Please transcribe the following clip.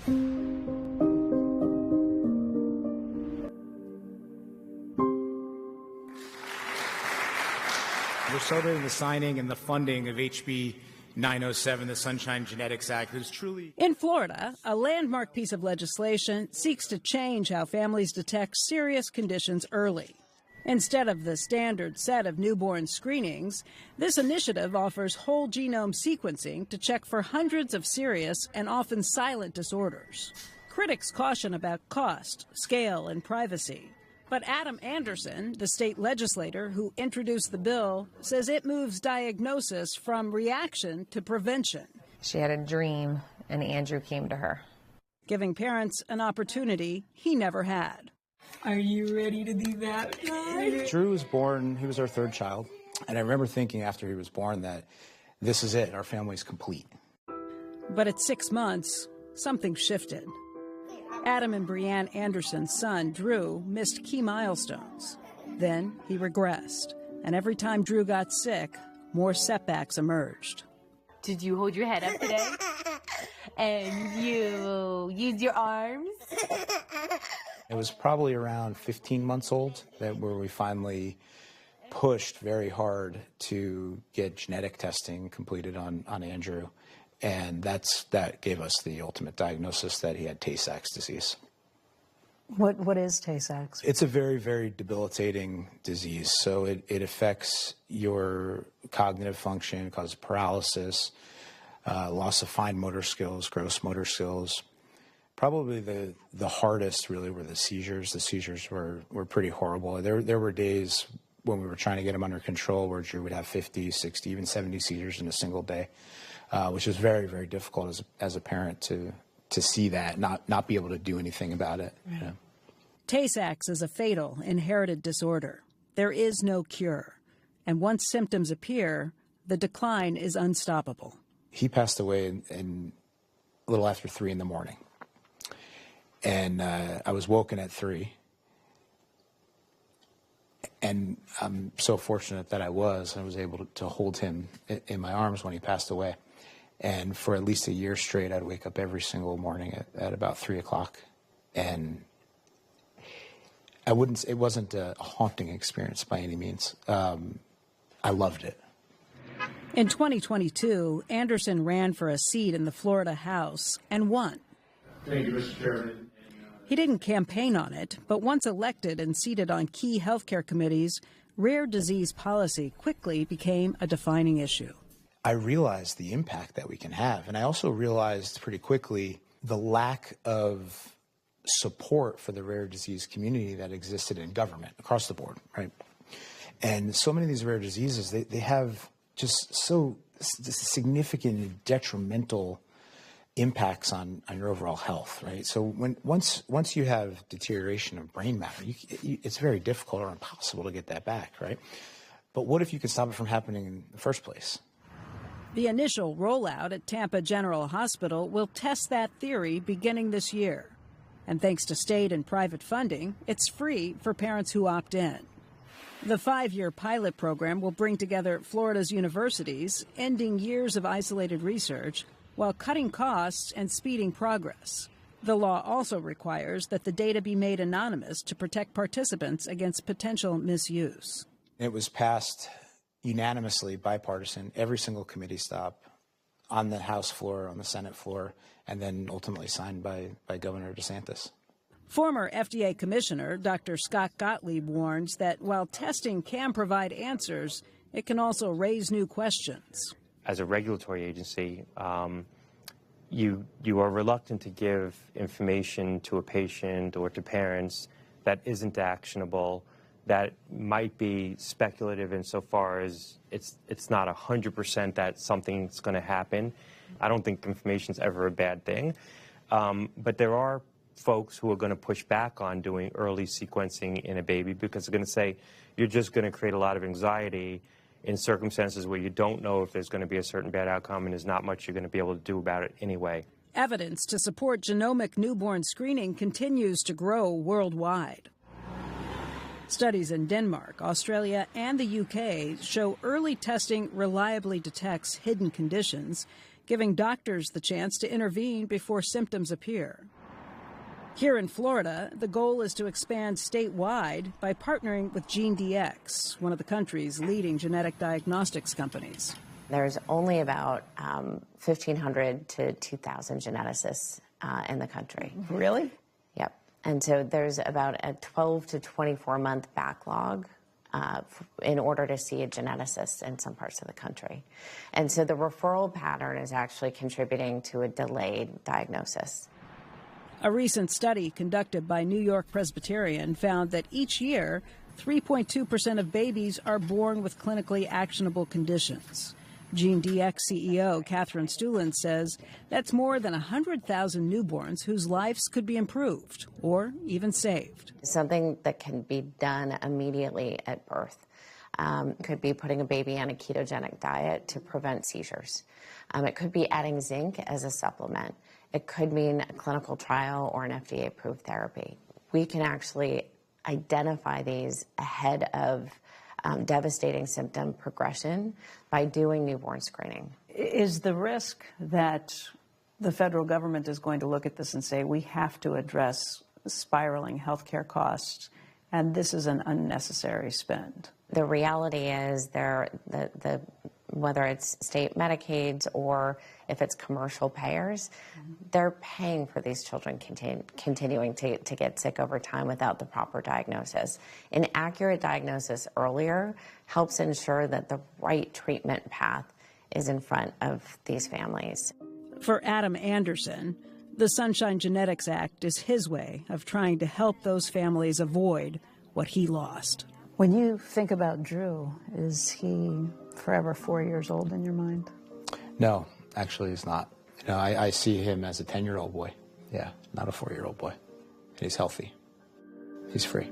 We're celebrating the signing and the funding of HB 907, the Sunshine Genetics Act. It was truly... In Florida, a landmark piece of legislation seeks to change how families detect serious conditions early. Instead of the standard set of newborn screenings, this initiative offers whole genome sequencing to check for hundreds of serious and often silent disorders. Critics caution about cost, scale, and privacy. But Adam Anderson, the state legislator who introduced the bill, says it moves diagnosis from reaction to prevention. She had a dream, and Andrew came to her, giving parents an opportunity he never had. Are you ready to be baptized? Drew was born, he was our third child, and I remember thinking after he was born that this is it, our family's complete. But at 6 months, something shifted. Adam and Brianne Anderson's son, Drew, missed key milestones. Then he regressed, and every time Drew got sick, more setbacks emerged. Did you hold your head up today? And you used your arms? It was probably around 15 months old where we finally pushed very hard to get genetic testing completed on Andrew. And that gave us the ultimate diagnosis that he had Tay-Sachs disease. What is Tay-Sachs? It's a very, very debilitating disease. So it affects your cognitive function, causes paralysis, loss of fine motor skills, gross motor skills. Probably the hardest really were the seizures. The seizures were pretty horrible. There were days when we were trying to get him under control where Drew would have 50, 60, even 70 seizures in a single day. Which is very, very difficult as a parent to see that, not be able to do anything about it. Right. You know? Tay-Sachs is a fatal inherited disorder. There is no cure. And once symptoms appear, the decline is unstoppable. He passed away in a little after 3 in the morning. And I was woken at 3. And I'm so fortunate that I was able to hold him in my arms when he passed away. And for at least a year straight, I'd wake up every single morning at about 3 o'clock. And it wasn't a haunting experience by any means. I loved it. In 2022, Anderson ran for a seat in the Florida House and won. Thank you, Mr. Chairman. He didn't campaign on it, but once elected and seated on key healthcare committees, rare disease policy quickly became a defining issue. I realized the impact that we can have. And I also realized pretty quickly the lack of support for the rare disease community that existed in government across the board, right? And so many of these rare diseases, they have just so significant detrimental impacts on your overall health, right? So once you have deterioration of brain matter, it's very difficult or impossible to get that back, right? But what if you could stop it from happening in the first place? The initial rollout at Tampa General Hospital will test that theory beginning this year. And thanks to state and private funding, it's free for parents who opt in. The 5-year pilot program will bring together Florida's universities, ending years of isolated research, while cutting costs and speeding progress. The law also requires that the data be made anonymous to protect participants against potential misuse. It was passed unanimously, bipartisan, every single committee stop, on the House floor, on the Senate floor, and then ultimately signed by Governor DeSantis. Former FDA Commissioner Dr. Scott Gottlieb warns that while testing can provide answers, it can also raise new questions. As a regulatory agency, you are reluctant to give information to a patient or to parents that isn't actionable, that might be speculative insofar as it's not 100% that something's going to happen. I don't think information's ever a bad thing. But there are folks who are going to push back on doing early sequencing in a baby because they're going to say you're just going to create a lot of anxiety in circumstances where you don't know if there's going to be a certain bad outcome and there's not much you're going to be able to do about it anyway. Evidence to support genomic newborn screening continues to grow worldwide. Studies in Denmark, Australia, and the UK show early testing reliably detects hidden conditions, giving doctors the chance to intervene before symptoms appear. Here in Florida, the goal is to expand statewide by partnering with GeneDx, one of the country's leading genetic diagnostics companies. There's only about 1,500 to 2,000 geneticists in the country. Really? Yep. And so there's about a 12 to 24 month backlog in order to see a geneticist in some parts of the country. And so the referral pattern is actually contributing to a delayed diagnosis. A recent study conducted by New York Presbyterian found that each year, 3.2% of babies are born with clinically actionable conditions. GeneDx CEO Catherine Stuland says that's more than 100,000 newborns whose lives could be improved or even saved. Something that can be done immediately at birth could be putting a baby on a ketogenic diet to prevent seizures. It could be adding zinc as a supplement. It could mean a clinical trial or an FDA-approved therapy. We can actually identify these ahead of devastating symptom progression by doing newborn screening. Is the risk that the federal government is going to look at this and say, we have to address spiraling healthcare costs, and this is an unnecessary spend? The reality is whether it's state Medicaids or if it's commercial payers, they're paying for these children continuing to get sick over time without the proper diagnosis. An accurate diagnosis earlier helps ensure that the right treatment path is in front of these families. For Adam Anderson, the Sunshine Genetics Act is his way of trying to help those families avoid what he lost. When you think about Drew, is he forever 4 years old in your mind? No, actually he's not. You know, I see him as a 10-year-old boy. Yeah, not a 4-year-old boy. And he's healthy. He's free.